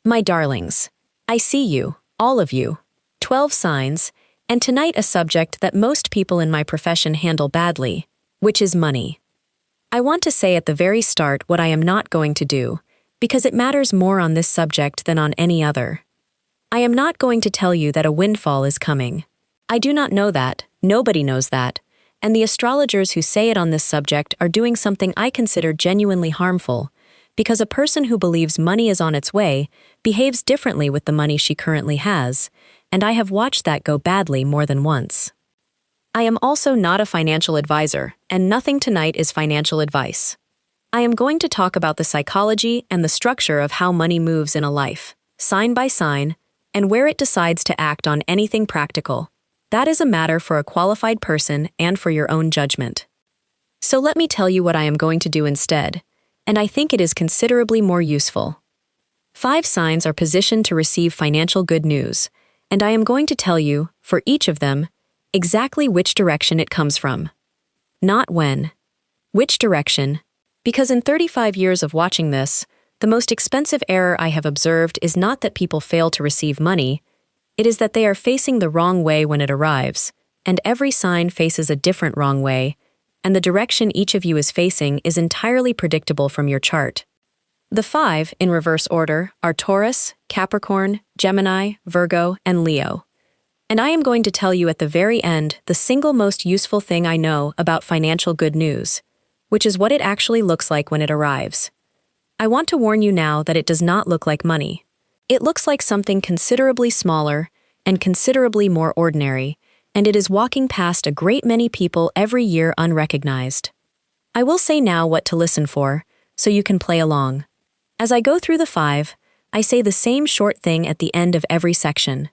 My darlings, I see you, all of you, 12 signs, and tonight a subject that most people in my profession handle badly, which is money. I want to say at the very start what I am not going to do, because it matters more on this subject than on any other. I am not going to tell you that a windfall is coming. I do not know that, nobody knows that, and the astrologers who say it on this subject are doing something I consider genuinely harmful, because a person who believes money is on its way behaves differently with the money she currently has, and I have watched that go badly more than once. I am also not a financial advisor, and nothing tonight is financial advice. I am going to talk about the psychology and the structure of how money moves in a life, sign by sign, and where it decides to act on anything practical. That is a matter for a qualified person and for your own judgment. So let me tell you what I am going to do instead, and I think it is considerably more useful. 5 signs are positioned to receive financial good news, and I am going to tell you, for each of them, exactly which direction it comes from. Not when. Which direction? Because in 35 years of watching this, the most expensive error I have observed is not that people fail to receive money, it is that they are facing the wrong way when it arrives, and every sign faces a different wrong way, and the direction each of you is facing is entirely predictable from your chart. The 5, in reverse order, are Taurus, Capricorn, Gemini, Virgo, and Leo. And I am going to tell you at the very end the single most useful thing I know about financial good news, which is what it actually looks like when it arrives. I want to warn you now that it does not look like money. It looks like something considerably smaller and considerably more ordinary, and it is walking past a great many people every year unrecognized. I will say now what to listen for, so you can play along. As I go through the 5, I say the same short thing at the end of every section.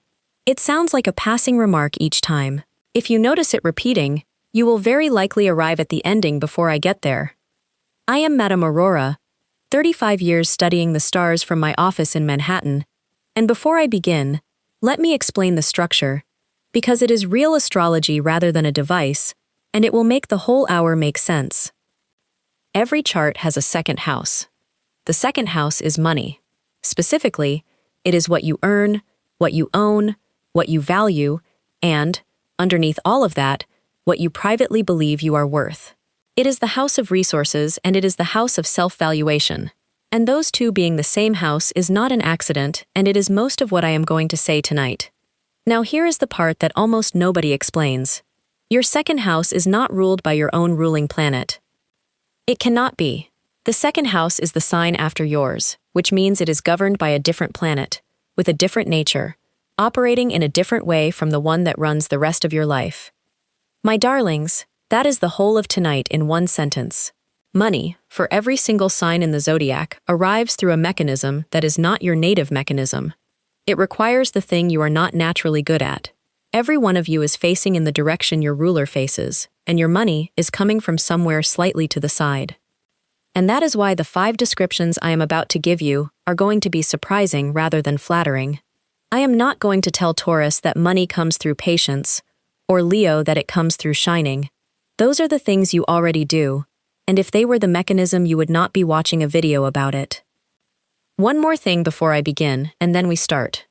It sounds like a passing remark each time. If you notice it repeating, you will very likely arrive at the ending before I get there. I am Madame Aurora, 35 years studying the stars from my office in Manhattan, and before I begin, let me explain the structure, because it is real astrology rather than a device, and it will make the whole hour make sense. Every chart has a second house. The second house is money. Specifically, it is what you earn, what you own, what you value, and, underneath all of that, what you privately believe you are worth. It is the house of resources and it is the house of self-valuation. And those two being the same house is not an accident, and it is most of what I am going to say tonight. Now here is the part that almost nobody explains. Your second house is not ruled by your own ruling planet. It cannot be. The second house is the sign after yours, which means it is governed by a different planet, with a different nature, operating in a different way from the one that runs the rest of your life. My darlings, that is the whole of tonight in one sentence. Money, for every single sign in the zodiac, arrives through a mechanism that is not your native mechanism. It requires the thing you are not naturally good at. Every one of you is facing in the direction your ruler faces, and your money is coming from somewhere slightly to the side. And that is why the 5 descriptions I am about to give you are going to be surprising rather than flattering. I am not going to tell Taurus that money comes through patience, or Leo that it comes through shining. Those are the things you already do, and if they were the mechanism you would not be watching a video about it. One more thing before I begin, and then we start.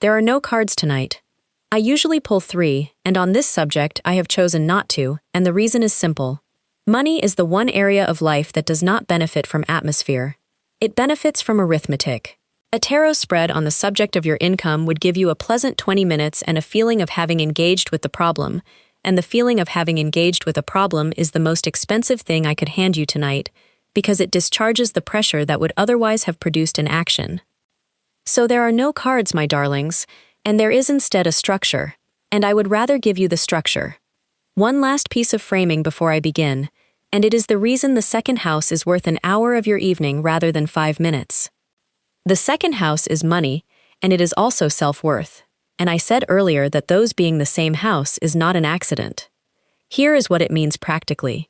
There are no cards tonight. I usually pull 3, and on this subject I have chosen not to, and the reason is simple. Money is the one area of life that does not benefit from atmosphere. It benefits from arithmetic. A tarot spread on the subject of your income would give you a pleasant 20 minutes and a feeling of having engaged with the problem, and the feeling of having engaged with a problem is the most expensive thing I could hand you tonight, because it discharges the pressure that would otherwise have produced an action. So there are no cards, my darlings, and there is instead a structure, and I would rather give you the structure. One last piece of framing before I begin, and it is the reason the second house is worth an hour of your evening rather than 5 minutes. The second house is money, and it is also self-worth, and I said earlier that those being the same house is not an accident. Here is what it means practically.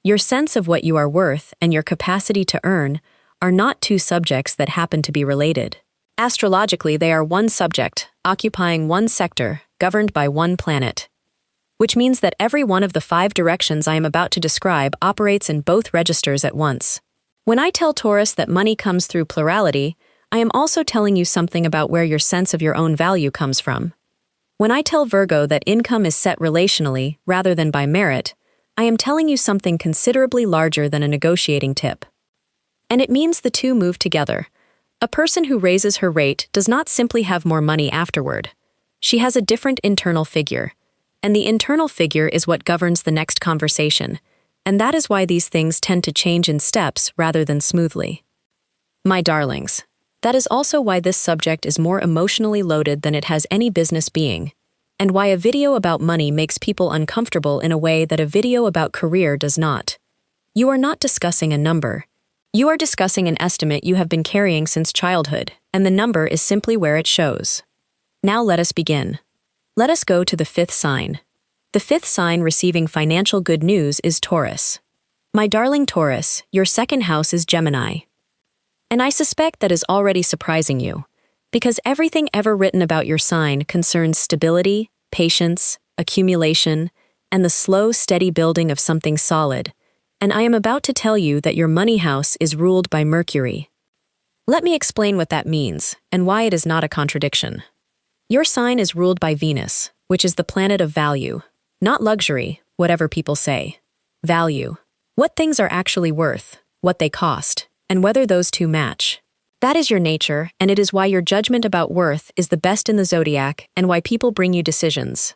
Your sense of what you are worth and your capacity to earn are not 2 subjects that happen to be related. Astrologically, they are one subject, occupying one sector, governed by one planet. Which means that every one of the 5 directions I am about to describe operates in both registers at once. When I tell Taurus that money comes through plurality, I am also telling you something about where your sense of your own value comes from. When I tell Virgo that income is set relationally rather than by merit, I am telling you something considerably larger than a negotiating tip. And it means the two move together. A person who raises her rate does not simply have more money afterward. She has a different internal figure. And the internal figure is what governs the next conversation. And that is why these things tend to change in steps rather than smoothly. My darlings, that is also why this subject is more emotionally loaded than it has any business being, and why a video about money makes people uncomfortable in a way that a video about career does not. You are not discussing a number. You are discussing an estimate you have been carrying since childhood, and the number is simply where it shows. Now let us begin. Let us go to the fifth sign. The fifth sign receiving financial good news is Taurus. My darling Taurus, your second house is Gemini. And I suspect that is already surprising you, because everything ever written about your sign concerns stability, patience, accumulation, and the slow, steady building of something solid, and I am about to tell you that your money house is ruled by Mercury. Let me explain what that means, and why it is not a contradiction. Your sign is ruled by Venus, which is the planet of value, not luxury, whatever people say. Value. What things are actually worth, what they cost, and whether those two match. That is your nature, and it is why your judgment about worth is the best in the zodiac and why people bring you decisions.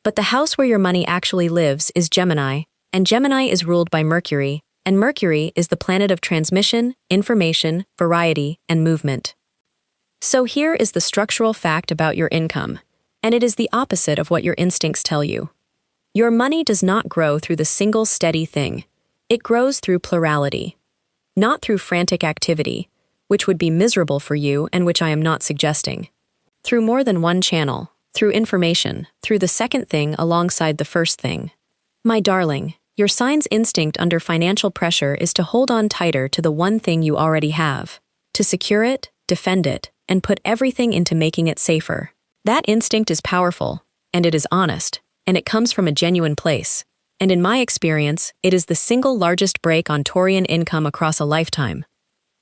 But the house where your money actually lives is Gemini, and Gemini is ruled by Mercury, and Mercury is the planet of transmission, information, variety, and movement. So here is the structural fact about your income, and it is the opposite of what your instincts tell you. Your money does not grow through the single steady thing. It grows through plurality. Not through frantic activity, which would be miserable for you and which I am not suggesting. Through more than one channel, through information, through the second thing alongside the first thing. My darling, your sign's instinct under financial pressure is to hold on tighter to the one thing you already have, to secure it, defend it, and put everything into making it safer. That instinct is powerful, and it is honest, and it comes from a genuine place. And in my experience, it is the single largest brake on Taurian income across a lifetime.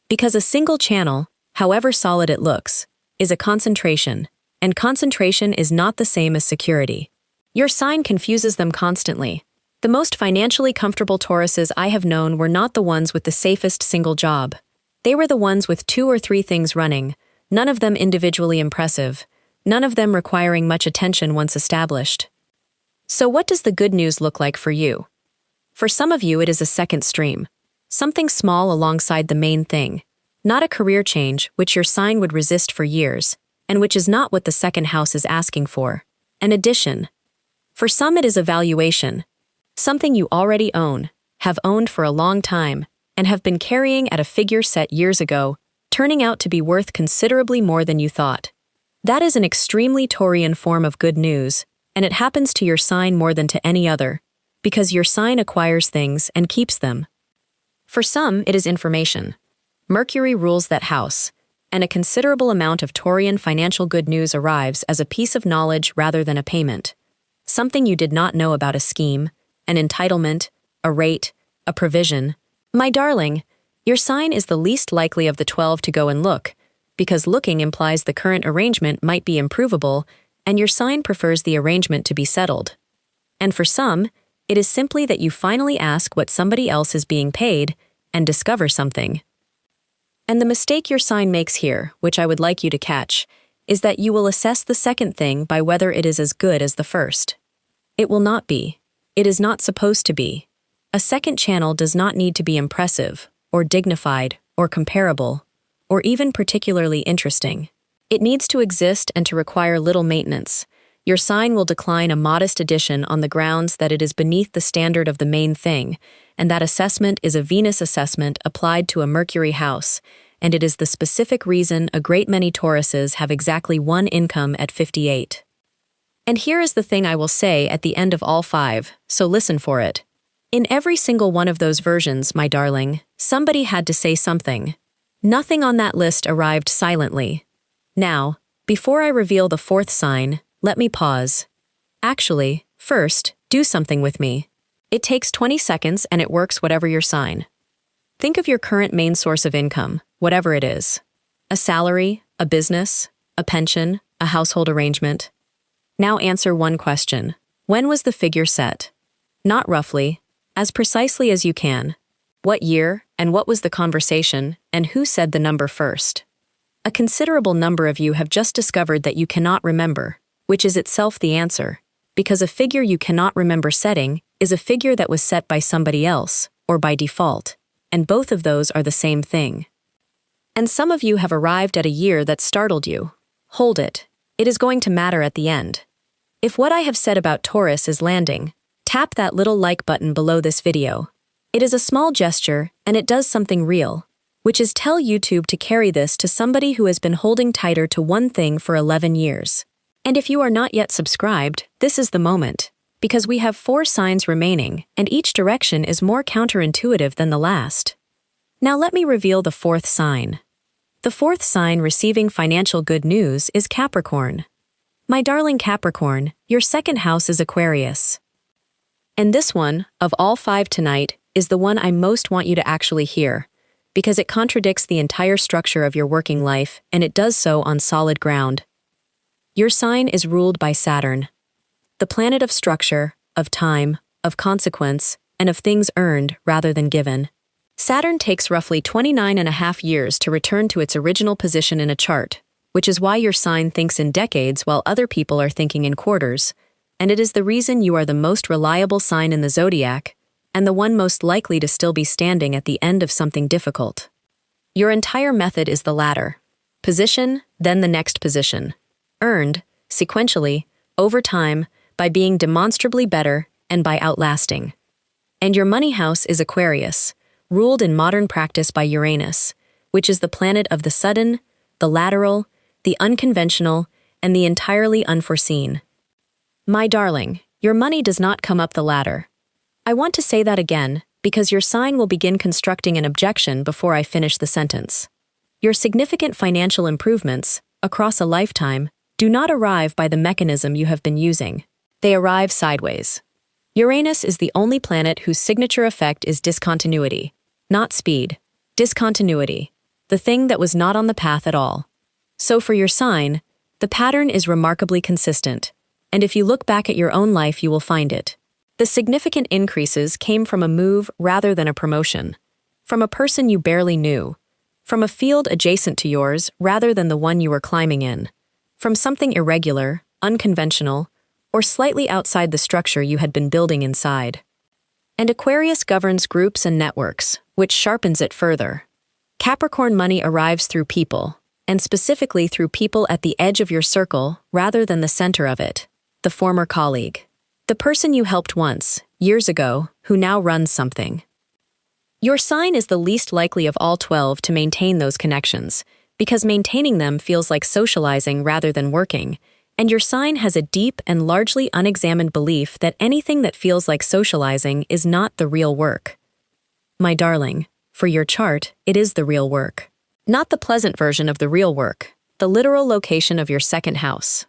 Because a single channel, however solid it looks, is a concentration, and concentration is not the same as security. Your sign confuses them constantly. The most financially comfortable Tauruses I have known were not the ones with the safest single job. They were the ones with 2 or 3 things running, none of them individually impressive, none of them requiring much attention once established. So what does the good news look like for you? For some of you it is a second stream, something small alongside the main thing, not a career change which your sign would resist for years, and which is not what the second house is asking for, an addition. For some it is a valuation, something you already own, have owned for a long time, and have been carrying at a figure set years ago, turning out to be worth considerably more than you thought. That is an extremely Taurian form of good news, and it happens to your sign more than to any other, because your sign acquires things and keeps them. For some, it is information. Mercury rules that house, and a considerable amount of Taurian financial good news arrives as a piece of knowledge rather than a payment. Something you did not know about a scheme, an entitlement, a rate, a provision. My darling, your sign is the least likely of the 12 to go and look, because looking implies the current arrangement might be improvable, and your sign prefers the arrangement to be settled. And for some, it is simply that you finally ask what somebody else is being paid and discover something. And the mistake your sign makes here, which I would like you to catch, is that you will assess the second thing by whether it is as good as the first. It will not be. It is not supposed to be. A second channel does not need to be impressive, or dignified, or comparable, or even particularly interesting. It needs to exist and to require little maintenance. Your sign will decline a modest addition on the grounds that it is beneath the standard of the main thing, and that assessment is a Venus assessment applied to a Mercury house, and it is the specific reason a great many Tauruses have exactly one income at 58. And here is the thing I will say at the end of all 5, so listen for it. In every single one of those versions, my darling, somebody had to say something. Nothing on that list arrived silently. Now, before I reveal the 4th sign, let me pause. Actually, first, do something with me. It takes 20 seconds and it works whatever your sign. Think of your current main source of income, whatever it is. A salary, a business, a pension, a household arrangement? Now answer one question. When was the figure set? Not roughly, as precisely as you can. What year, and what was the conversation, and who said the number first? A considerable number of you have just discovered that you cannot remember, which is itself the answer, because a figure you cannot remember setting is a figure that was set by somebody else, or by default, and both of those are the same thing. And some of you have arrived at a year that startled you. Hold it. It is going to matter at the end. If what I have said about Taurus is landing, tap that little like button below this video. It is a small gesture, and it does something real, which is tell YouTube to carry this to somebody who has been holding tighter to one thing for 11 years. And if you are not yet subscribed, this is the moment, because we have 4 signs remaining, and each direction is more counterintuitive than the last. Now let me reveal the 4th sign. The 4th sign receiving financial good news is Capricorn. My darling Capricorn, your 2nd house is Aquarius. And this one, of all 5 tonight, is the one I most want you to actually hear, because it contradicts the entire structure of your working life, and it does so on solid ground. Your sign is ruled by Saturn, the planet of structure, of time, of consequence, and of things earned rather than given. Saturn takes roughly 29.5 years to return to its original position in a chart, which is why your sign thinks in decades while other people are thinking in quarters, and it is the reason you are the most reliable sign in the zodiac, and the one most likely to still be standing at the end of something difficult. Your entire method is the latter. Position, then the next position. Earned, sequentially, over time, by being demonstrably better and by outlasting. And your money house is Aquarius, ruled in modern practice by Uranus, which is the planet of the sudden, the lateral, the unconventional, and the entirely unforeseen. My darling, your money does not come up the ladder. I want to say that again, because your sign will begin constructing an objection before I finish the sentence. Your significant financial improvements, across a lifetime, do not arrive by the mechanism you have been using. They arrive sideways. Uranus is the only planet whose signature effect is discontinuity, not speed. Discontinuity, the thing that was not on the path at all. So for your sign, the pattern is remarkably consistent, and if you look back at your own life you will find it. The significant increases came from a move rather than a promotion, from a person you barely knew, from a field adjacent to yours rather than the one you were climbing in, from something irregular, unconventional, or slightly outside the structure you had been building inside. And Aquarius governs groups and networks, which sharpens it further. Capricorn money arrives through people, and specifically through people at the edge of your circle rather than the center of it, the former colleague. The person you helped once, years ago, who now runs something. Your sign is the least likely of all 12 to maintain those connections, because maintaining them feels like socializing rather than working, and your sign has a deep and largely unexamined belief that anything that feels like socializing is not the real work. My darling, for your chart, it is the real work. Not the pleasant version of the real work, the literal location of your 2nd house.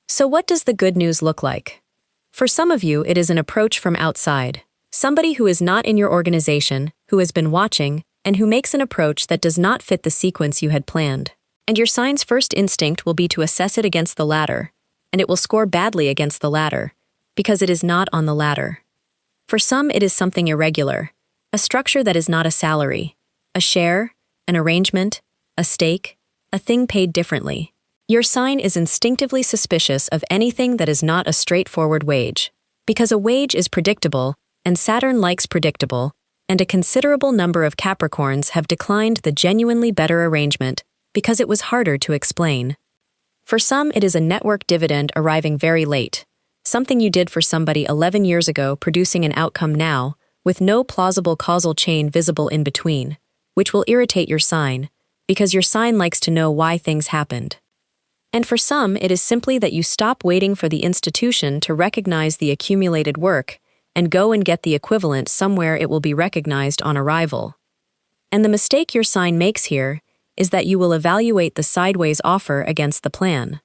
So what does the good news look like? For some of you, it is an approach from outside, somebody who is not in your organization, who has been watching, and who makes an approach that does not fit the sequence you had planned. And your sign's first instinct will be to assess it against the ladder, and it will score badly against the ladder, because it is not on the ladder. For some, it is something irregular, a structure that is not a salary, a share, an arrangement, a stake, a thing paid differently. Your sign is instinctively suspicious of anything that is not a straightforward wage, because a wage is predictable, and Saturn likes predictable, and a considerable number of Capricorns have declined the genuinely better arrangement because it was harder to explain. For some, it is a network dividend arriving very late, something you did for somebody 11 years ago producing an outcome now, with no plausible causal chain visible in between, which will irritate your sign, because your sign likes to know why things happened. And for some, it is simply that you stop waiting for the institution to recognize the accumulated work and go and get the equivalent somewhere it will be recognized on arrival. And the mistake your sign makes here is that you will evaluate the sideways offer against the plan.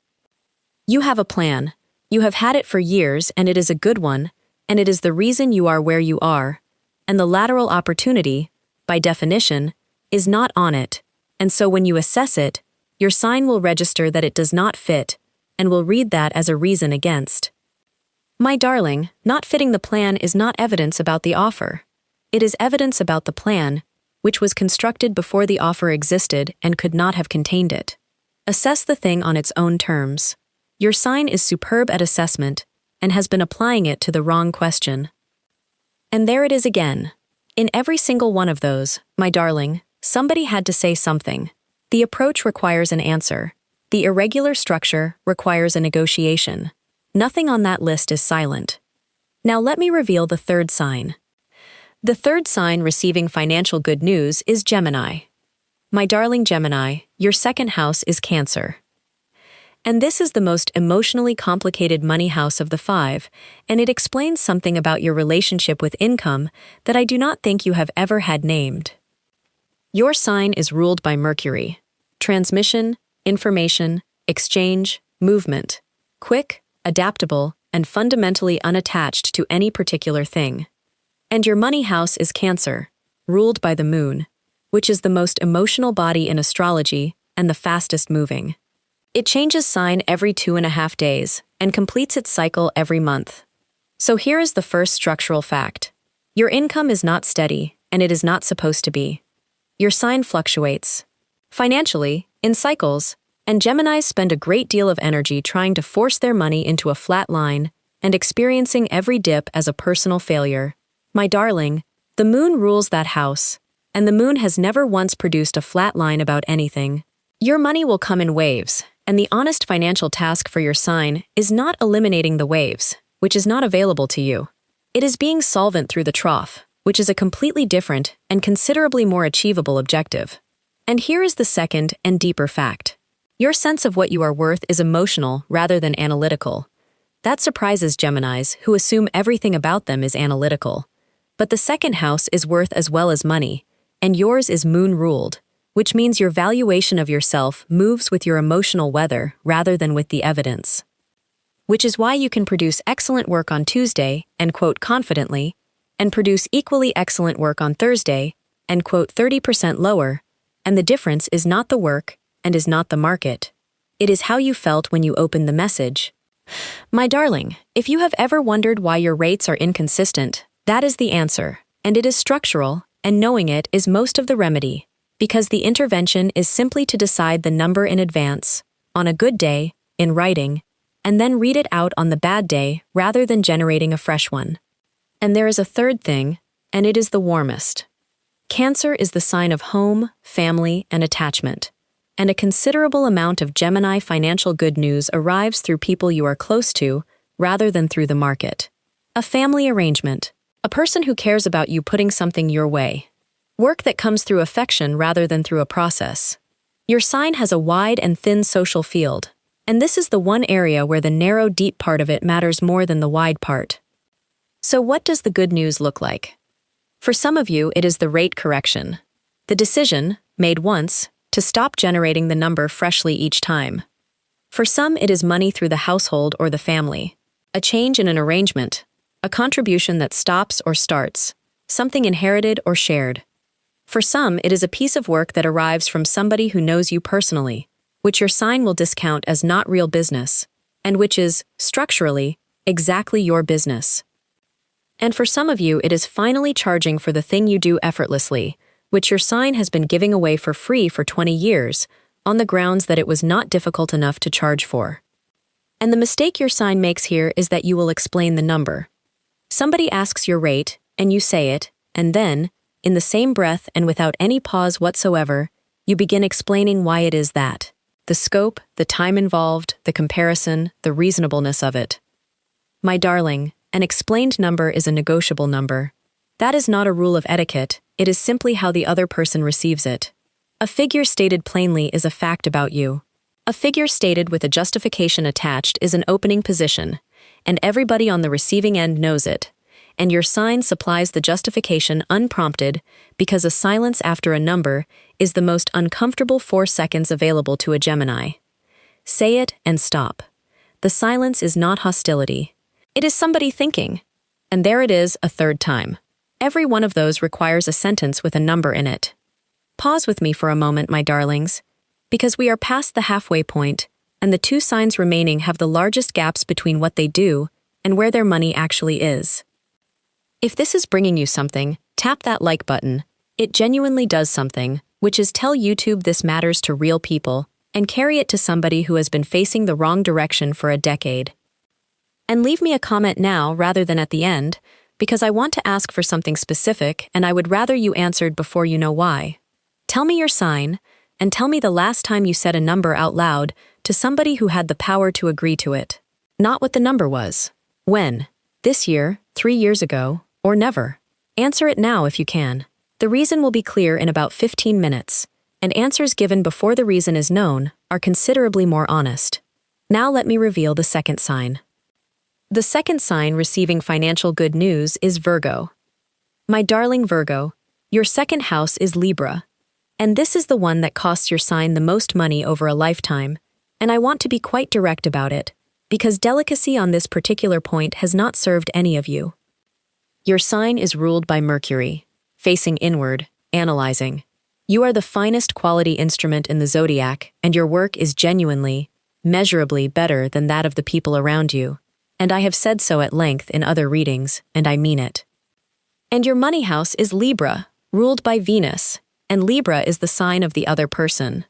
You have a plan. You have had it for years, and it is a good one, and it is the reason you are where you are, and the lateral opportunity, by definition, is not on it, and so when you assess it, your sign will register that it does not fit, and will read that as a reason against. My darling, not fitting the plan is not evidence about the offer. It is evidence about the plan, which was constructed before the offer existed and could not have contained it. Assess the thing on its own terms. Your sign is superb at assessment and has been applying it to the wrong question. And there it is again. In every single one of those, my darling, somebody had to say something. The approach requires an answer. The irregular structure requires a negotiation. Nothing on that list is silent. Now let me reveal the third sign. The third sign receiving financial good news is Gemini. My darling Gemini, your second house is Cancer. And this is the most emotionally complicated money house of the five, and it explains something about your relationship with income that I do not think you have ever had named. Your sign is ruled by Mercury. Transmission, information, exchange, movement. Quick, adaptable, and fundamentally unattached to any particular thing. And your money house is Cancer, ruled by the Moon, which is the most emotional body in astrology and the fastest moving. It changes sign every 2.5 days and completes its cycle every month. So here is the first structural fact. Your income is not steady, and it is not supposed to be. Your sign fluctuates. Financially, in cycles, and Geminis spend a great deal of energy trying to force their money into a flat line and experiencing every dip as a personal failure. My darling, the Moon rules that house, and the Moon has never once produced a flat line about anything. Your money will come in waves, and the honest financial task for your sign is not eliminating the waves, which is not available to you. It is being solvent through the trough, which is a completely different and considerably more achievable objective. And here is the second and deeper fact. Your sense of what you are worth is emotional rather than analytical. That surprises Geminis, who assume everything about them is analytical. But the second house is worth as well as money, and yours is Moon-ruled, which means your valuation of yourself moves with your emotional weather rather than with the evidence. Which is why you can produce excellent work on Tuesday and quote confidently, and produce equally excellent work on Thursday and quote 30% lower, and the difference is not the work and is not the market. It is how you felt when you opened the message. My darling, if you have ever wondered why your rates are inconsistent, that is the answer, and it is structural, and knowing it is most of the remedy, because the intervention is simply to decide the number in advance, on a good day, in writing, and then read it out on the bad day rather than generating a fresh one. And there is a third thing, and it is the warmest. Cancer is the sign of home, family, and attachment, and a considerable amount of Gemini financial good news arrives through people you are close to rather than through the market. A family arrangement. A person who cares about you putting something your way. Work that comes through affection rather than through a process. Your sign has a wide and thin social field, and this is the one area where the narrow, deep part of it matters more than the wide part. So what does the good news look like? For some of you, it is the rate correction. The decision, made once, to stop generating the number freshly each time. For some, it is money through the household or the family. A change in an arrangement. A contribution that stops or starts, something inherited or shared. For some, it is a piece of work that arrives from somebody who knows you personally, which your sign will discount as not real business, and which is, structurally, exactly your business. And for some of you, it is finally charging for the thing you do effortlessly, which your sign has been giving away for free for 20 years, on the grounds that it was not difficult enough to charge for. And the mistake your sign makes here is that you will explain the number. Somebody asks your rate, and you say it, and then, in the same breath and without any pause whatsoever, you begin explaining why it is that. The scope, the time involved, the comparison, the reasonableness of it. My darling, an explained number is a negotiable number. That is not a rule of etiquette, it is simply how the other person receives it. A figure stated plainly is a fact about you. A figure stated with a justification attached is an opening position, and everybody on the receiving end knows it, and your sign supplies the justification unprompted because a silence after a number is the most uncomfortable 4 seconds available to a Gemini. Say it and stop. The silence is not hostility. It is somebody thinking. And there it is a third time. Every one of those requires a sentence with a number in it. Pause with me for a moment, my darlings. because we are past the halfway point, and the two signs remaining have the largest gaps between what they do and where their money actually is. If this is bringing you something, tap that like button. It genuinely does something, which is tell YouTube this matters to real people and carry it to somebody who has been facing the wrong direction for a decade. And leave me a comment now rather than at the end, because I want to ask for something specific and I would rather you answered before you know why. Tell me your sign, and tell me the last time you said a number out loud to somebody who had the power to agree to it. Not what the number was. When? This year, 3 years ago, or never? Answer it now if you can. The reason will be clear in about 15 minutes, and answers given before the reason is known are considerably more honest. Now let me reveal the second sign. The second sign receiving financial good news is Virgo. My darling Virgo, your second house is Libra, and this is the one that costs your sign the most money over a lifetime, and I want to be quite direct about it, because delicacy on this particular point has not served any of you. Your sign is ruled by Mercury, facing inward, analyzing. You are the finest quality instrument in the zodiac, and your work is genuinely, measurably better than that of the people around you, and I have said so at length in other readings, and I mean it. And your money house is Libra, ruled by Venus, and Libra is the sign of the other person.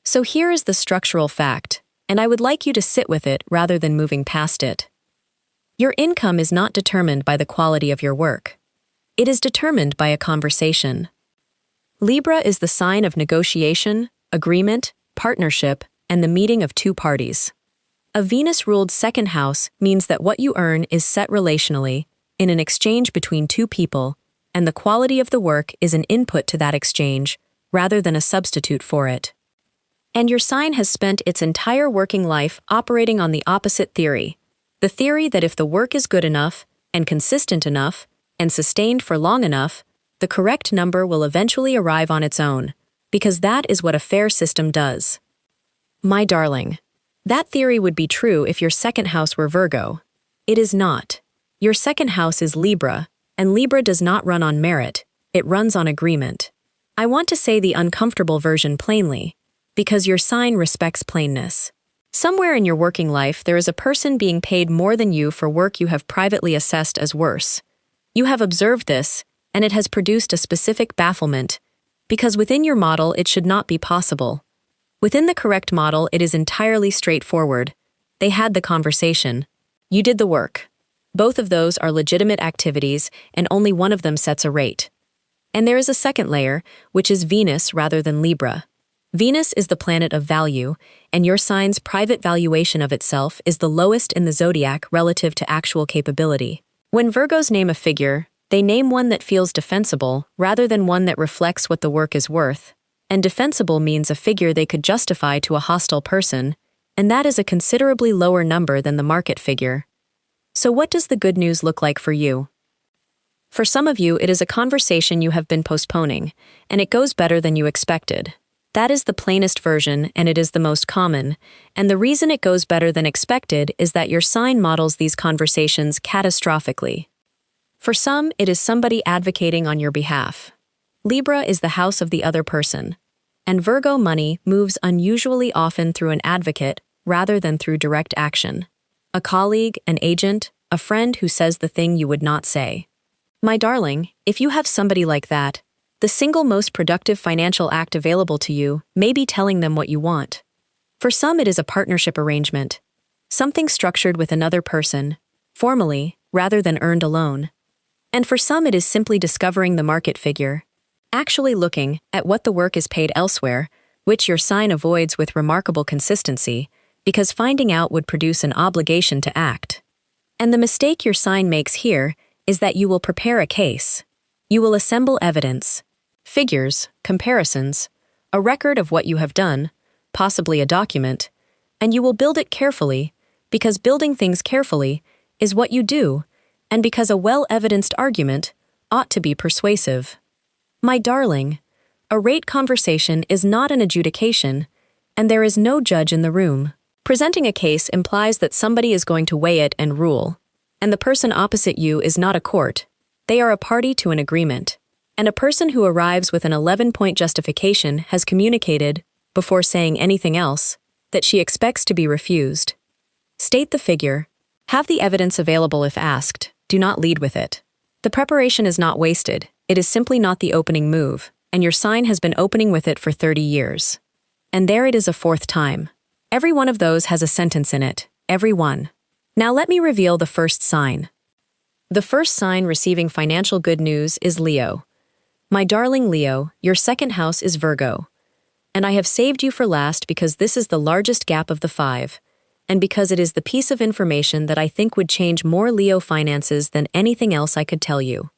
So here is the structural fact, and I would like you to sit with it rather than moving past it. Your income is not determined by the quality of your work. It is determined by a conversation. Libra is the sign of negotiation, agreement, partnership, and the meeting of two parties. A Venus-ruled second house means that what you earn is set relationally, in an exchange between two people, and the quality of the work is an input to that exchange, rather than a substitute for it. And your sign has spent its entire working life operating on the opposite theory, the theory that if the work is good enough, and consistent enough, and sustained for long enough, the correct number will eventually arrive on its own, because that is what a fair system does. My darling, that theory would be true if your second house were Virgo. It is not. Your second house is Libra, and Libra does not run on merit, it runs on agreement. I want to say the uncomfortable version plainly, because your sign respects plainness. Somewhere in your working life there is a person being paid more than you for work you have privately assessed as worse. You have observed this, and it has produced a specific bafflement, because within your model it should not be possible. Within the correct model it is entirely straightforward. They had the conversation. You did the work. Both of those are legitimate activities, and only one of them sets a rate. And there is a second layer, which is Venus rather than Libra. Venus is the planet of value, and your sign's private valuation of itself is the lowest in the zodiac relative to actual capability. When Virgos name a figure, they name one that feels defensible rather than one that reflects what the work is worth. And defensible means a figure they could justify to a hostile person, and that is a considerably lower number than the market figure. So what does the good news look like for you? For some of you, it is a conversation you have been postponing, and it goes better than you expected. That is the plainest version, and it is the most common, and the reason it goes better than expected is that your sign models these conversations catastrophically. For some, it is somebody advocating on your behalf. Libra is the house of the other person, and Virgo money moves unusually often through an advocate rather than through direct action. A colleague, an agent, a friend who says the thing you would not say. My darling, if you have somebody like that, the single most productive financial act available to you may be telling them what you want. For some, it is a partnership arrangement, something structured with another person, formally, rather than earned alone. And for some, it is simply discovering the market figure, actually looking at what the work is paid elsewhere, which your sign avoids with remarkable consistency, because finding out would produce an obligation to act. And the mistake your sign makes here is that you will prepare a case. You will assemble evidence, figures, comparisons, a record of what you have done, possibly a document, and you will build it carefully, because building things carefully is what you do, and because a well-evidenced argument ought to be persuasive. My darling, a rate conversation is not an adjudication, and there is no judge in the room. Presenting a case implies that somebody is going to weigh it and rule, and the person opposite you is not a court. They are a party to an agreement. And a person who arrives with an 11-point justification has communicated, before saying anything else, that she expects to be refused. State the figure. Have the evidence available if asked. Do not lead with it. The preparation is not wasted. It is simply not the opening move, and your sign has been opening with it for 30 years. And there it is a fourth time. Every one of those has a sentence in it. Every one. Now let me reveal the first sign. The first sign receiving financial good news is Leo. My darling Leo, your second house is Virgo. And I have saved you for last because this is the largest gap of the 5, and because it is the piece of information that I think would change more Leo finances than anything else I could tell you.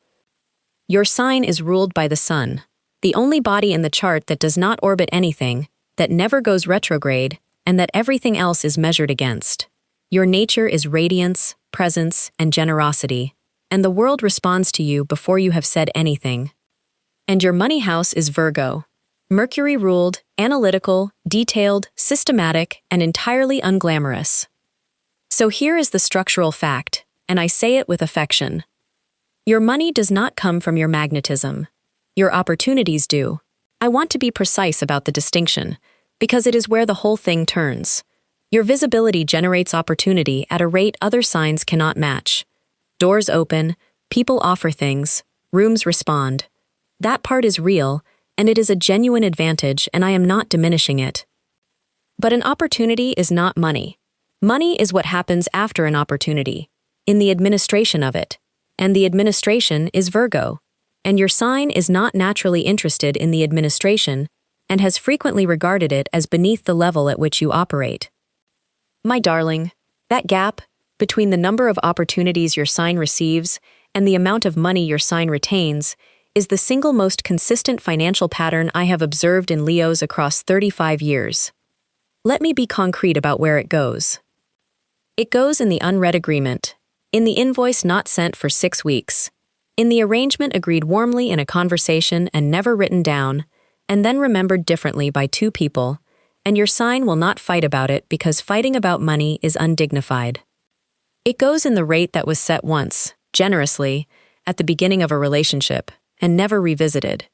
Your sign is ruled by the sun, the only body in the chart that does not orbit anything, that never goes retrograde, and that everything else is measured against. Your nature is radiance, presence, and generosity, and the world responds to you before you have said anything. And your money house is Virgo. Mercury-ruled, analytical, detailed, systematic, and entirely unglamorous. So here is the structural fact, and I say it with affection. Your money does not come from your magnetism. Your opportunities do. I want to be precise about the distinction, because it is where the whole thing turns. Your visibility generates opportunity at a rate other signs cannot match. Doors open, people offer things, rooms respond. That part is real, and it is a genuine advantage, and I am not diminishing it. But an opportunity is not money. Money is what happens after an opportunity, in the administration of it, and the administration is Virgo, and your sign is not naturally interested in the administration and has frequently regarded it as beneath the level at which you operate. My darling, that gap between the number of opportunities your sign receives and the amount of money your sign retains is the single most consistent financial pattern I have observed in Leos across 35 years. Let me be concrete about where it goes. It goes in the unread agreement, in the invoice not sent for 6 weeks, in the arrangement agreed warmly in a conversation and never written down, and then remembered differently by 2 people, and your sign will not fight about it because fighting about money is undignified. It goes in the rate that was set once, generously, at the beginning of a relationship, and never revisited,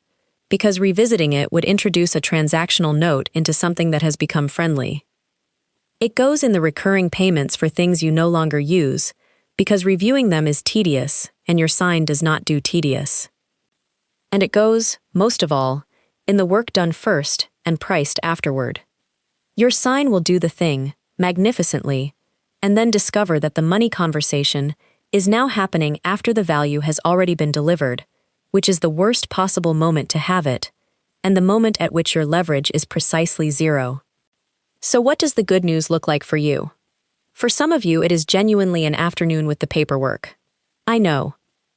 because revisiting it would introduce a transactional note into something that has become friendly. It goes in the recurring payments for things you no longer use, because reviewing them is tedious, and your sign does not do tedious. And it goes, most of all, in the work done first and priced afterward. Your sign will do the thing, magnificently, and then discover that the money conversation is now happening after the value has already been delivered, which is the worst possible moment to have it, and the moment at which your leverage is precisely 0. So what does the good news look like for you? For some of you, it is genuinely an afternoon with the paperwork. I know.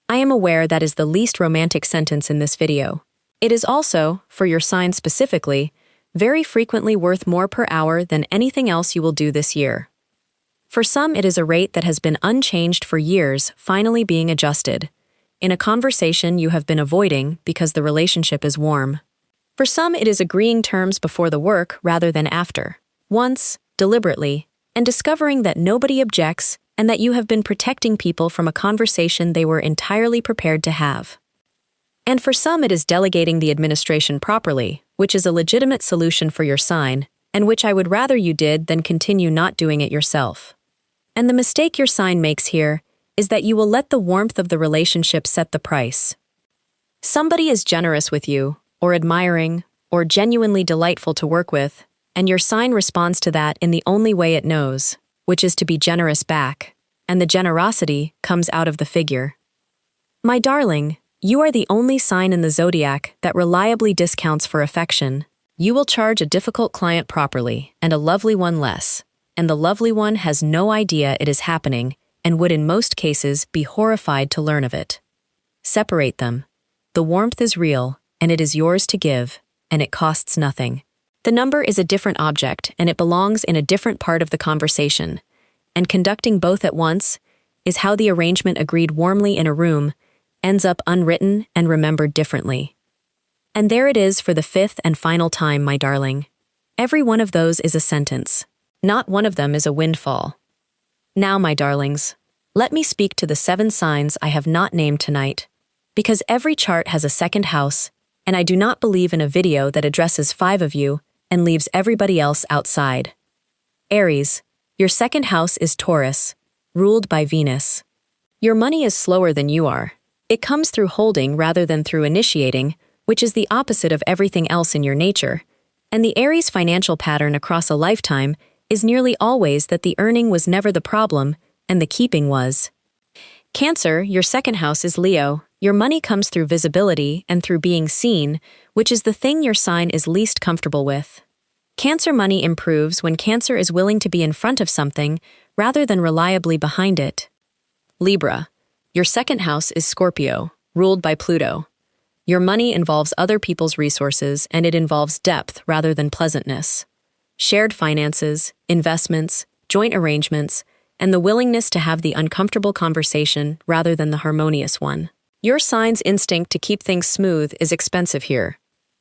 I am aware that is the least romantic sentence in this video. It is also, for your sign specifically, very frequently worth more per hour than anything else you will do this year. For some, it is a rate that has been unchanged for years, finally being adjusted, in a conversation you have been avoiding because the relationship is warm. For some, it is agreeing terms before the work rather than after, once, deliberately, and discovering that nobody objects and that you have been protecting people from a conversation they were entirely prepared to have. And for some, it is delegating the administration properly, which is a legitimate solution for your sign, and which I would rather you did than continue not doing it yourself. And the mistake your sign makes here is that you will let the warmth of the relationship set the price. Somebody is generous with you, or admiring, or genuinely delightful to work with, and your sign responds to that in the only way it knows, which is to be generous back, and the generosity comes out of the figure. My darling, you are the only sign in the zodiac that reliably discounts for affection. You will charge a difficult client properly, and a lovely one less, and the lovely one has no idea it is happening and would in most cases be horrified to learn of it. Separate them. The warmth is real, and it is yours to give, and it costs nothing. The number is a different object, and it belongs in a different part of the conversation, and conducting both at once is how the arrangement agreed warmly in a room ends up unwritten and remembered differently. And there it is for the 5th and final time, my darling. Every one of those is a sentence. Not one of them is a windfall. Now, my darlings, let me speak to the 7 signs I have not named tonight, because every chart has a second house, and I do not believe in a video that addresses 5 of you and leaves everybody else outside. Aries, your second house is Taurus, ruled by Venus. Your money is slower than you are. It comes through holding rather than through initiating, which is the opposite of everything else in your nature. And the Aries financial pattern across a lifetime is nearly always that the earning was never the problem, and the keeping was. Cancer, your second house is Leo. Your money comes through visibility and through being seen, which is the thing your sign is least comfortable with. Cancer money improves when Cancer is willing to be in front of something rather than reliably behind it. Libra, your second house is Scorpio, ruled by Pluto. Your money involves other people's resources and it involves depth rather than pleasantness. Shared finances, investments, joint arrangements, and the willingness to have the uncomfortable conversation rather than the harmonious one. Your sign's instinct to keep things smooth is expensive here.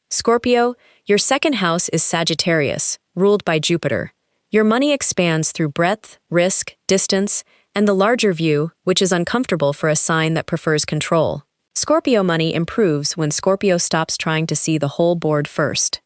Scorpio, your second house is Sagittarius, ruled by Jupiter. Your money expands through breadth, risk, distance, and the larger view, which is uncomfortable for a sign that prefers control. Scorpio money improves when Scorpio stops trying to see the whole board first.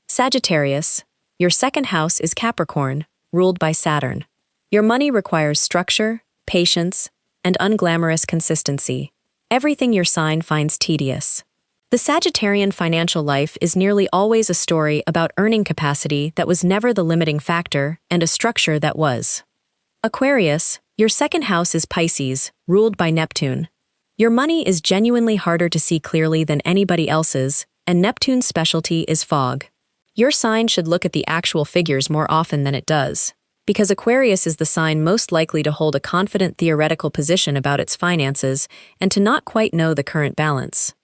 Sagittarius, your second house is Capricorn, ruled by Saturn. Your money requires structure, patience, and unglamorous consistency. Everything your sign finds tedious. The Sagittarian financial life is nearly always a story about earning capacity that was never the limiting factor and a structure that was. Aquarius, your second house is Pisces, ruled by Neptune. Your money is genuinely harder to see clearly than anybody else's, and Neptune's specialty is fog. Your sign should look at the actual figures more often than it does, because Aquarius is the sign most likely to hold a confident theoretical position about its finances and to not quite know the current balance.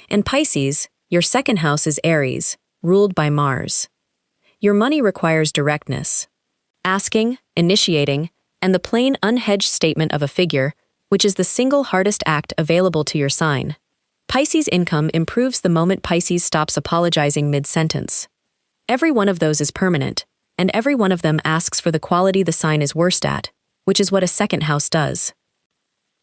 And Pisces, your second house is Aries, ruled by Mars. Your money requires directness. Asking, initiating, and the plain unhedged statement of a figure, which is the single hardest act available to your sign. Pisces' income improves the moment Pisces stops apologizing mid-sentence. Every one of those is permanent, and every one of them asks for the quality the sign is worst at, which is what a second house does.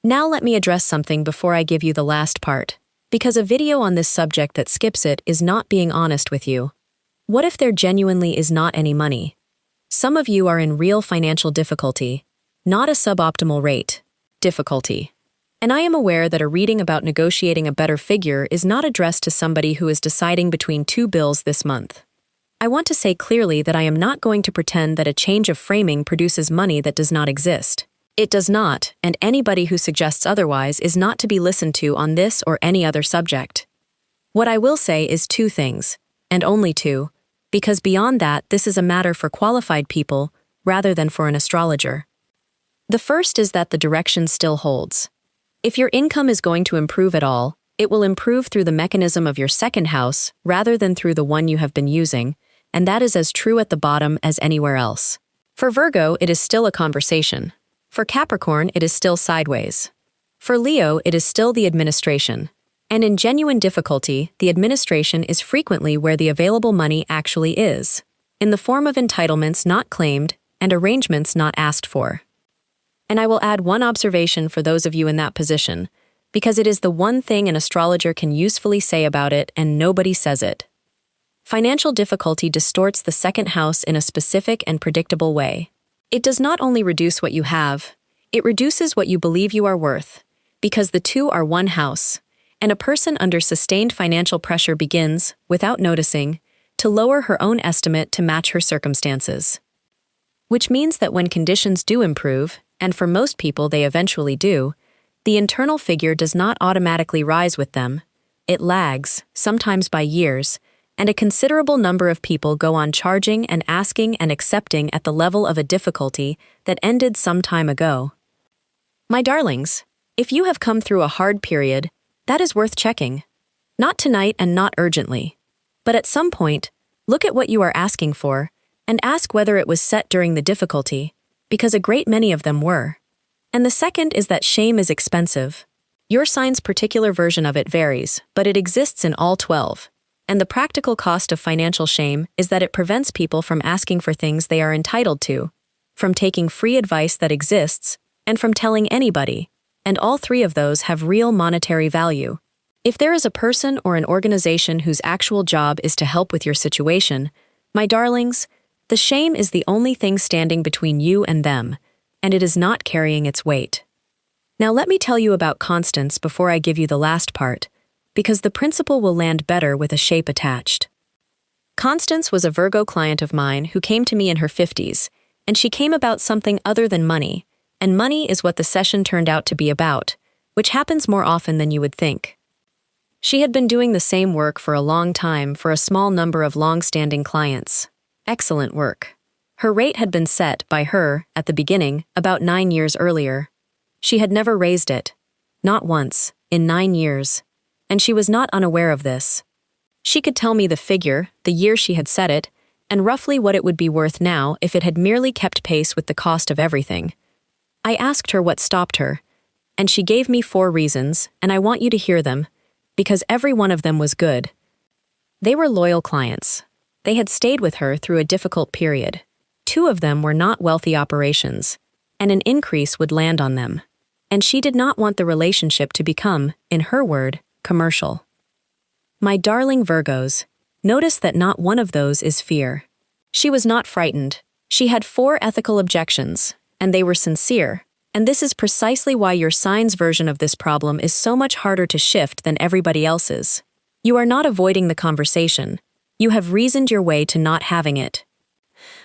Now let me address something before I give you the last part, because a video on this subject that skips it is not being honest with you. What if there genuinely is not any money? Some of you are in real financial difficulty, not a suboptimal rate. Difficulty. And I am aware that a reading about negotiating a better figure is not addressed to somebody who is deciding between two bills this month. I want to say clearly that I am not going to pretend that a change of framing produces money that does not exist. It does not, and anybody who suggests otherwise is not to be listened to on this or any other subject. What I will say is two things, and only two, because beyond that this is a matter for qualified people rather than for an astrologer. The first is that the direction still holds. If your income is going to improve at all, it will improve through the mechanism of your second house rather than through the one you have been using, and that is as true at the bottom as anywhere else. For Virgo, it is still a conversation. For Capricorn, it is still sideways. For Leo, it is still the administration. And in genuine difficulty, the administration is frequently where the available money actually is, in the form of entitlements not claimed and arrangements not asked for. And I will add one observation for those of you in that position, because it is the one thing an astrologer can usefully say about it and nobody says it. Financial difficulty distorts the second house in a specific and predictable way. It does not only reduce what you have, it reduces what you believe you are worth, because the two are one house, and a person under sustained financial pressure begins, without noticing, to lower her own estimate to match her circumstances. Which means that when conditions do improve, and for most people they eventually do, the internal figure does not automatically rise with them. It lags, sometimes by years, and a considerable number of people go on charging and asking and accepting at the level of a difficulty that ended some time ago. My darlings, if you have come through a hard period, that is worth checking. Not tonight and not urgently. But at some point, look at what you are asking for, and ask whether it was set during the difficulty, because a great many of them were. And the second is that shame is expensive. Your sign's particular version of it varies, but it exists in all 12. And the practical cost of financial shame is that it prevents people from asking for things they are entitled to, from taking free advice that exists, and from telling anybody, and all three of those have real monetary value. If there is a person or an organization whose actual job is to help with your situation, My darlings, the shame is the only thing standing between you and them, and it is not carrying its weight. Now let me tell you about Constance before I give you the last part, because the principle will land better with a shape attached. Constance was a Virgo client of mine who came to me in her 50s, and she came about something other than money, and money is what the session turned out to be about, which happens more often than you would think. She had been doing the same work for a long time for a small number of long-standing clients. Excellent work. Her rate had been set by her, at the beginning, about 9 years earlier. She had never raised it. Not once, in 9 years. And she was not unaware of this. She could tell me the figure, the year she had set it, and roughly what it would be worth now if it had merely kept pace with the cost of everything. I asked her what stopped her, and she gave me 4 reasons, and I want you to hear them, because every one of them was good. They were loyal clients. They had stayed with her through a difficult period. 2 of them were not wealthy operations, and an increase would land on them. And she did not want the relationship to become, in her word, commercial. My darling Virgos, notice that not one of those is fear. She was not frightened. She had 4 ethical objections, and they were sincere. And this is precisely why your sign's version of this problem is so much harder to shift than everybody else's. You are not avoiding the conversation. You have reasoned your way to not having it.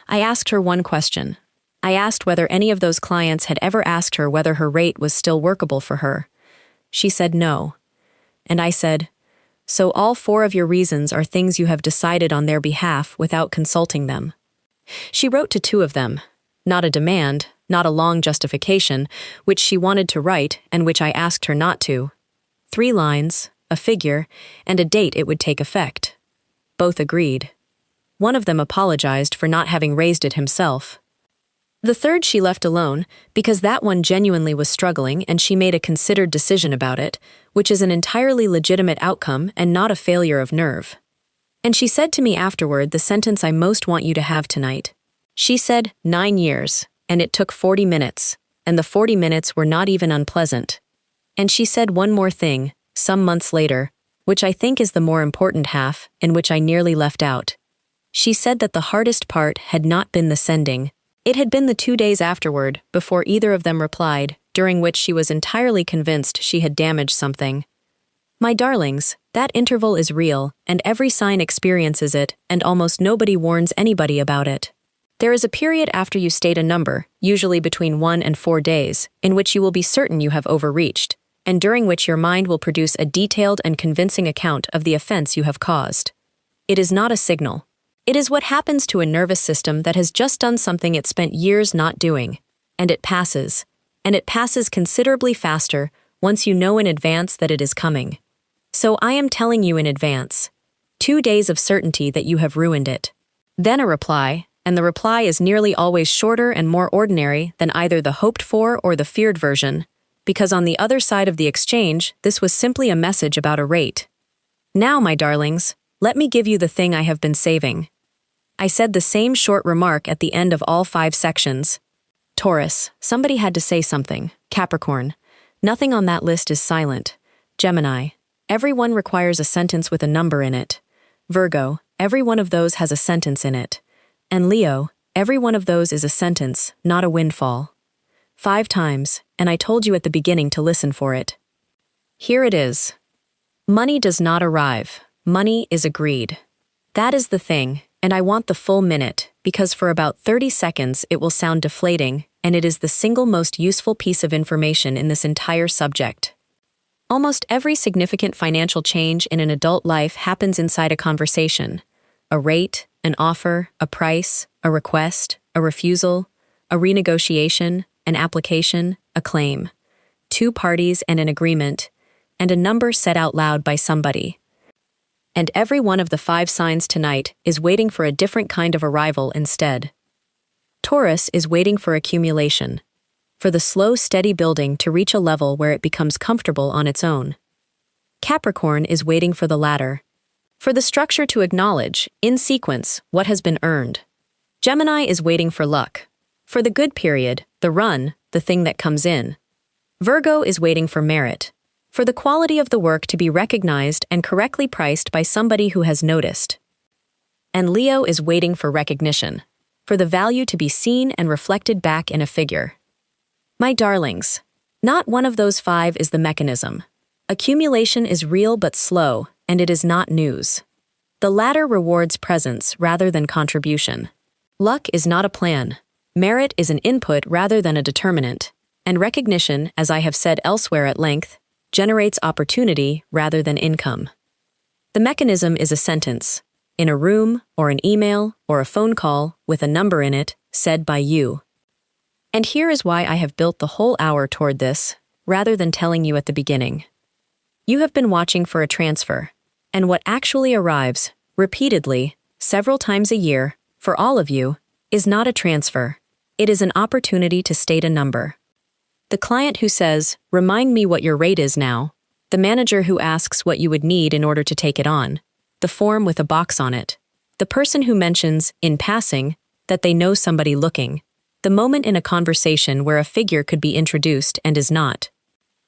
I asked her one question. I asked whether any of those clients had ever asked her whether her rate was still workable for her. She said no. And I said, so all 4 of your reasons are things you have decided on their behalf without consulting them. She wrote to 2 of them. Not a demand, not a long justification, which she wanted to write and which I asked her not to. 3 lines, a figure, and a date it would take effect. Both agreed. One of them apologized for not having raised it himself. The 3rd she left alone, because that one genuinely was struggling and she made a considered decision about it, which is an entirely legitimate outcome and not a failure of nerve. And she said to me afterward the sentence I most want you to have tonight. She said, 9 years, and it took 40 minutes, and the 40 minutes were not even unpleasant. And she said one more thing, some months later, which I think is the more important half, and which I nearly left out. She said that the hardest part had not been the sending. It had been the 2 days afterward, before either of them replied, during which she was entirely convinced she had damaged something. My darlings, that interval is real, and every sign experiences it, and almost nobody warns anybody about it. There is a period after you state a number, usually between 1 and 4 days, in which you will be certain you have overreached, and during which your mind will produce a detailed and convincing account of the offense you have caused. It is not a signal. It is what happens to a nervous system that has just done something it spent years not doing, and it passes considerably faster once you know in advance that it is coming. So I am telling you in advance. 2 days of certainty that you have ruined it. Then a reply, and the reply is nearly always shorter and more ordinary than either the hoped-for or the feared version, because on the other side of the exchange, this was simply a message about a rate. Now, my darlings, let me give you the thing I have been saving. I said the same short remark at the end of all 5 sections. Taurus, somebody had to say something. Capricorn, nothing on that list is silent. Gemini, everyone requires a sentence with a number in it. Virgo, every one of those has a sentence in it. And Leo, every one of those is a sentence, not a windfall. 5 times, and I told you at the beginning to listen for it. Here it is. Money does not arrive. Money is agreed. That is the thing, and I want the full minute, because for about 30 seconds it will sound deflating, and it is the single most useful piece of information in this entire subject. Almost every significant financial change in an adult life happens inside a conversation. A rate, an offer, a price, a request, a refusal, a renegotiation, an application, a claim. 2 parties and an agreement, and a number said out loud by somebody. And every one of the 5 signs tonight is waiting for a different kind of arrival instead. Taurus is waiting for accumulation, for the slow, steady building to reach a level where it becomes comfortable on its own. Capricorn is waiting for the latter, for the structure to acknowledge, in sequence, what has been earned. Gemini is waiting for luck, for the good period, the run, the thing that comes in. Virgo is waiting for merit, for the quality of the work to be recognized and correctly priced by somebody who has noticed. and Leo is waiting for recognition, for the value to be seen and reflected back in a figure. My darlings, not one of those five is the mechanism. Accumulation is real but slow, and it is not news. The latter rewards presence rather than contribution. Luck is not a plan. Merit is an input rather than a determinant, and recognition, as I have said elsewhere at length, generates opportunity rather than income. The mechanism is a sentence, in a room, or an email, or a phone call, with a number in it, said by you. And here is why I have built the whole hour toward this, rather than telling you at the beginning. You have been watching for a transfer, and what actually arrives, repeatedly, several times a year, for all of you, is not a transfer. It is an opportunity to state a number. The client who says, "Remind me what your rate is now," the manager who asks what you would need in order to take it on, the form with a box on it, the person who mentions, in passing, that they know somebody looking, the moment in a conversation where a figure could be introduced and is not.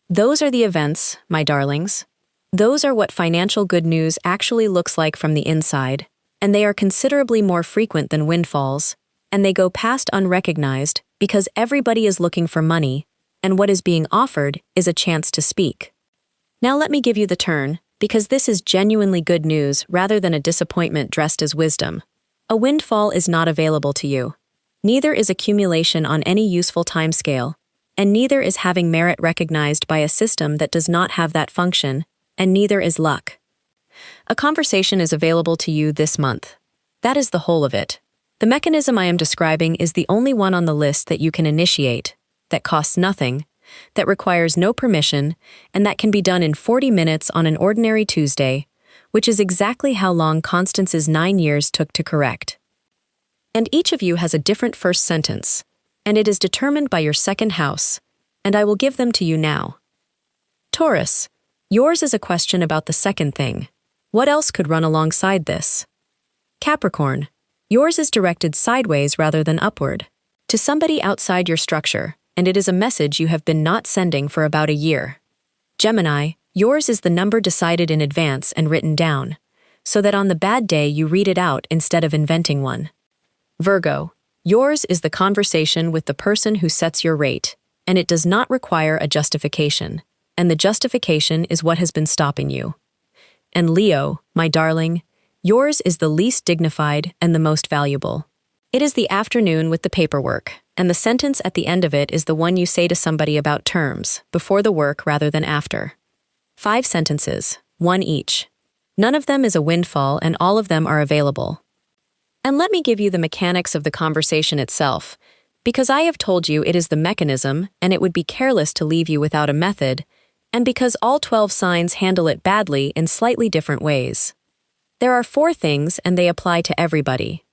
Those are the events, my darlings. Those are what financial good news actually looks like from the inside, and they are considerably more frequent than windfalls, and they go past unrecognized because everybody is looking for money, and what is being offered is a chance to speak. Now let me give you the turn, because this is genuinely good news rather than a disappointment dressed as wisdom. A windfall is not available to you. Neither is accumulation on any useful timescale, and neither is having merit recognized by a system that does not have that function, and neither is luck. A conversation is available to you this month. That is the whole of it. The mechanism I am describing is the only one on the list that you can initiate, that costs nothing, that requires no permission, and that can be done in 40 minutes on an ordinary Tuesday, which is exactly how long Constance's 9 years took to correct. And each of you has a different first sentence, and it is determined by your second house, and I will give them to you now. Taurus, yours is a question about the second thing. What else could run alongside this? Capricorn, yours is directed sideways rather than upward, to somebody outside your structure, and it is a message you have been not sending for about a year. Gemini, yours is the number decided in advance and written down, so that on the bad day you read it out instead of inventing one. Virgo, yours is the conversation with the person who sets your rate, and it does not require a justification, and the justification is what has been stopping you. And Leo, my darling, yours is the least dignified and the most valuable. It is the afternoon with the paperwork, and the sentence at the end of it is the one you say to somebody about terms, before the work rather than after. 5 sentences, 1 each. None of them is a windfall and all of them are available. And let me give you the mechanics of the conversation itself, because I have told you it is the mechanism and it would be careless to leave you without a method, and because all 12 signs handle it badly in slightly different ways. There are 4 things and they apply to everybody.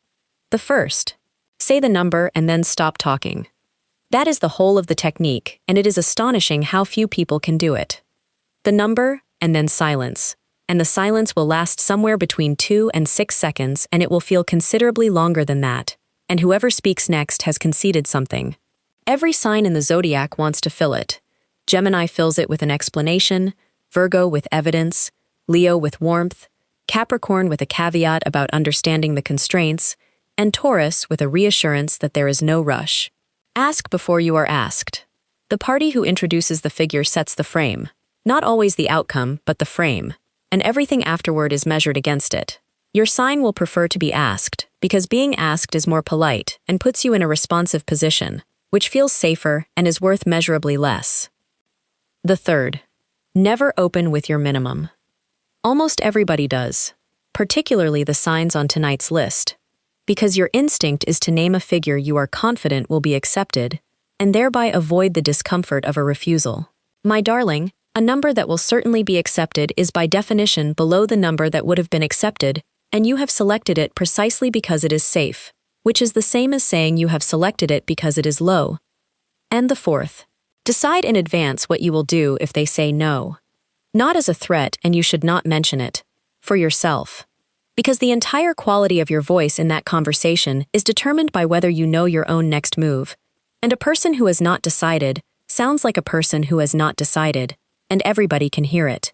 The first, say the number and then stop talking. That is the whole of the technique, and it is astonishing how few people can do it. The number, and then silence. And the silence will last somewhere between 2 and 6 seconds, and it will feel considerably longer than that, and whoever speaks next has conceded something. Every sign in the zodiac wants to fill it. Gemini fills it with an explanation, Virgo with evidence, Leo with warmth, Capricorn with a caveat about understanding the constraints, and Taurus with a reassurance that there is no rush. Ask before you are asked. The party who introduces the figure sets the frame, not always the outcome, but the frame, and everything afterward is measured against it. Your sign will prefer to be asked, because being asked is more polite and puts you in a responsive position, which feels safer and is worth measurably less. The third, never open with your minimum. Almost everybody does, particularly the signs on tonight's list, because your instinct is to name a figure you are confident will be accepted, and thereby avoid the discomfort of a refusal. My darling, a number that will certainly be accepted is by definition below the number that would have been accepted, and you have selected it precisely because it is safe, which is the same as saying you have selected it because it is low. And the fourth, decide in advance what you will do if they say no. Not as a threat, and you should not mention it, for yourself. Because the entire quality of your voice in that conversation is determined by whether you know your own next move, and a person who has not decided sounds like a person who has not decided, and everybody can hear it.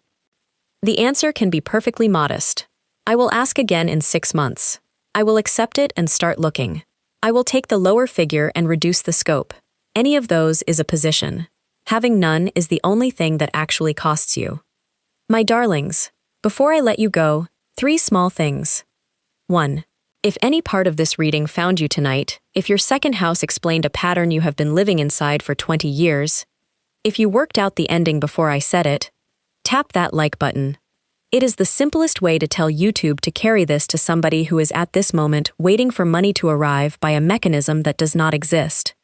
The answer can be perfectly modest. I will ask again in 6 months. I will accept it and start looking. I will take the lower figure and reduce the scope. Any of those is a position. Having none is the only thing that actually costs you. My darlings, before I let you go, 3 small things. 1. If any part of this reading found you tonight, if your second house explained a pattern you have been living inside for 20 years, if you worked out the ending before I said it, tap that like button. It is the simplest way to tell YouTube to carry this to somebody who is at this moment waiting for money to arrive by a mechanism that does not exist.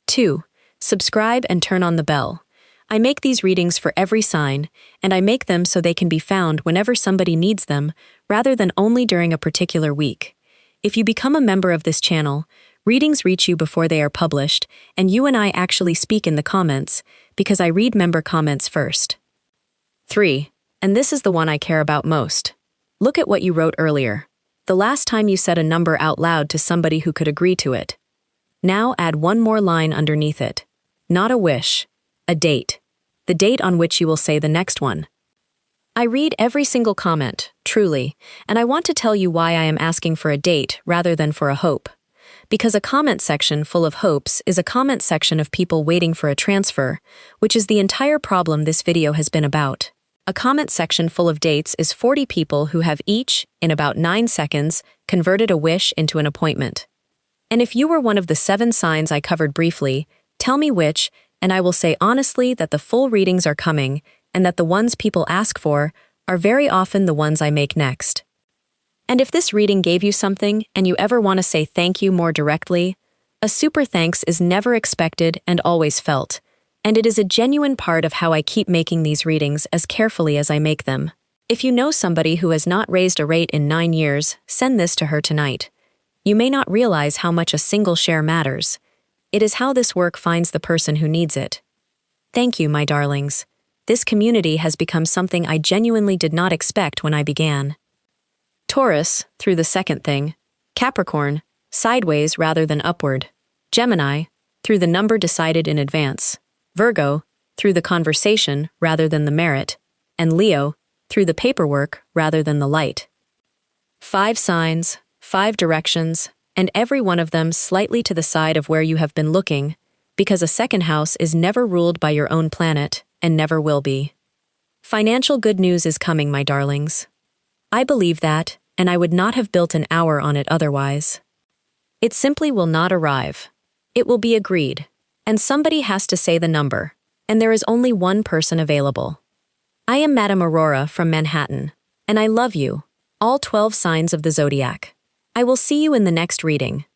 2. Subscribe and turn on the bell. I make these readings for every sign, and I make them so they can be found whenever somebody needs them, rather than only during a particular week. If you become a member of this channel, readings reach you before they are published, and you and I actually speak in the comments, because I read member comments first. 3. And this is the one I care about most. Look at what you wrote earlier. The last time you said a number out loud to somebody who could agree to it. Now add one more line underneath it. Not a wish. A date. The date on which you will say the next one. I read every single comment, truly, and I want to tell you why I am asking for a date rather than for a hope. Because a comment section full of hopes is a comment section of people waiting for a transfer, which is the entire problem this video has been about. A comment section full of dates is 40 people who have each, in about 9 seconds, converted a wish into an appointment. And if you were one of the 7 signs I covered briefly, tell me which, and I will say honestly that the full readings are coming, and that the ones people ask for are very often the ones I make next. And if this reading gave you something, and you ever want to say thank you more directly, a super thanks is never expected and always felt. And it is a genuine part of how I keep making these readings as carefully as I make them. If you know somebody who has not raised a rate in 9 years, send this to her tonight. You may not realize how much a single share matters. It is how this work finds the person who needs it. Thank you, my darlings. This community has become something I genuinely did not expect when I began. Taurus, through the second thing. Capricorn, sideways rather than upward. Gemini, through the number decided in advance. Virgo, through the conversation rather than the merit, and Leo, through the paperwork rather than the light. 5 signs, 5 directions, and every one of them slightly to the side of where you have been looking, because a second house is never ruled by your own planet, and never will be. Financial good news is coming, my darlings. I believe that, and I would not have built an hour on it otherwise. It simply will not arrive. It will be agreed. And somebody has to say the number, and there is only one person available. I am Madame Aurora from Manhattan, and I love you, all 12 signs of the zodiac. I will see you in the next reading.